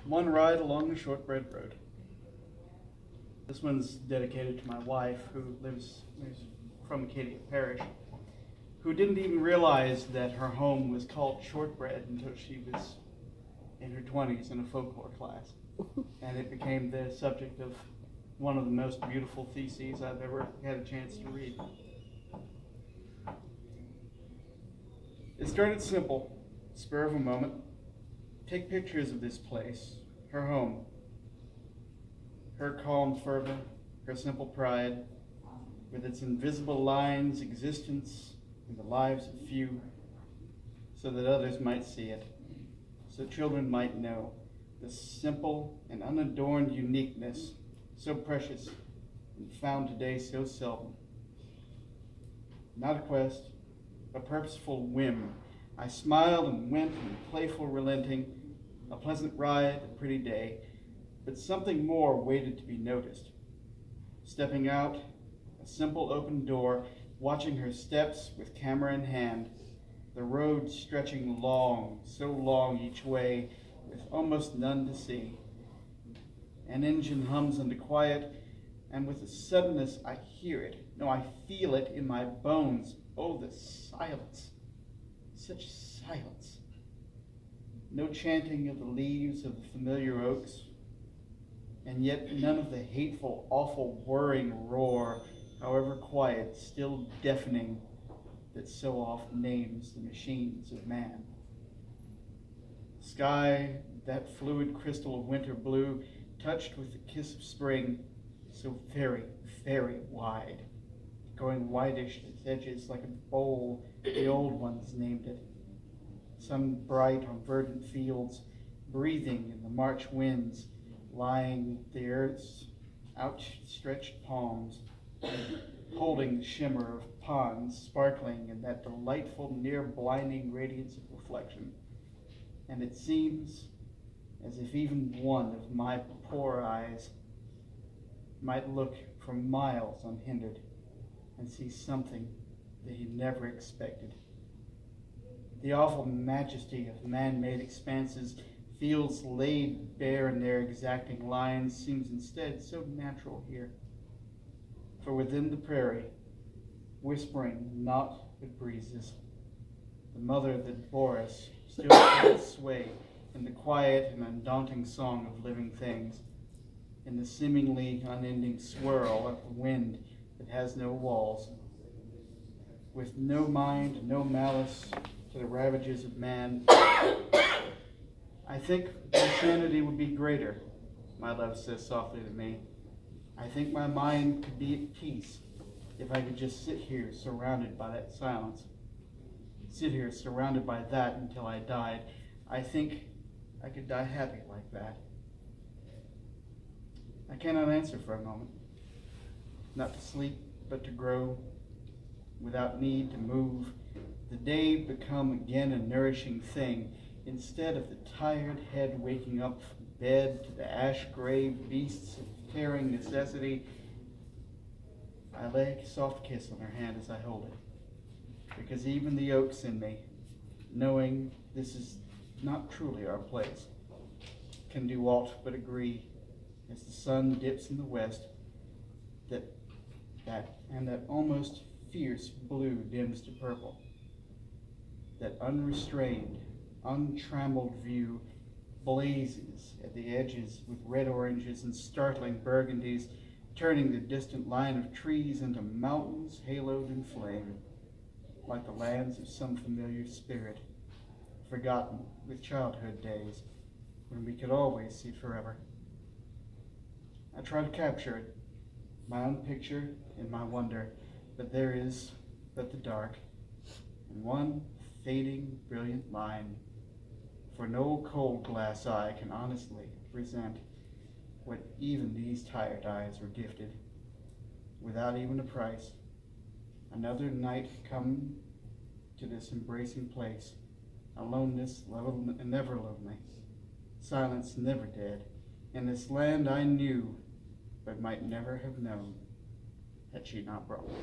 One ride along the shortbread road. This one's dedicated to my wife, who lives from Acadia Parish, who didn't even realize that her home was called Shortbread until she was in her 20s in a folklore class. And it became the subject of one of the most beautiful theses I've ever had a chance to read. It started simple, spur of a moment. Take pictures of this place, her home, her calm fervor, her simple pride, with its invisible lines, existence, and the lives of few, so that others might see it, so children might know the simple and unadorned uniqueness, so precious and found today so seldom. Not a quest, a purposeful whim. I smiled and went in playful relenting, a pleasant ride, a pretty day, but something more waited to be noticed. Stepping out, a simple open door, watching her steps with camera in hand, the road stretching long, so long each way, with almost none to see. An engine hums into quiet, and with a suddenness I hear it. No, I feel it in my bones. Oh, the silence. Such silence. No chanting of the leaves of the familiar oaks, and yet none of the hateful, awful, whirring roar, however quiet, still deafening, that so often names the machines of man. Sky, that fluid crystal of winter blue, touched with the kiss of spring, so very, very wide, going whitish at its edges like a bowl the old ones named it. Sun bright on verdant fields, breathing in the March winds, lying the earth's outstretched palms, holding the shimmer of ponds sparkling in that delightful, near-blinding radiance of reflection. And it seems as if even one of my poor eyes might look for miles unhindered and see something that he never expected. The awful majesty of man-made expanses, fields laid bare in their exacting lines, seems instead so natural here. For within the prairie, whispering naught but breezes, the mother that bore us still holds sway in the quiet and undaunting song of living things, in the seemingly unending swirl of the wind that has no walls. With no mind, no malice to the ravages of man, I think my sanity would be greater, my love says softly to me. I think my mind could be at peace if I could just sit here surrounded by that silence. Sit here surrounded by that until I died. I think I could die happy like that. I cannot answer for a moment. Not to sleep, but to grow, without need to move. The day become again a nourishing thing, instead of the tired head waking up from bed to the ash-gray beasts of tearing necessity. I lay a soft kiss on her hand as I hold it, because even the oaks in me, knowing this is not truly our place, can do aught but agree, as the sun dips in the west, that almost fierce blue dims to purple, that unrestrained, untrammeled view blazes at the edges with red oranges and startling burgundies, turning the distant line of trees into mountains haloed in flame, like the lands of some familiar spirit, forgotten with childhood days, when we could always see forever. I try to capture it, my own picture in my wonder, but there is but the dark, and one fading, brilliant line, for no cold glass eye can honestly present what even these tired eyes were gifted, without even a price. Another night come to this embracing place, aloneness never lonely, silence never dead, in this land I knew, but might never have known, had she not brought me.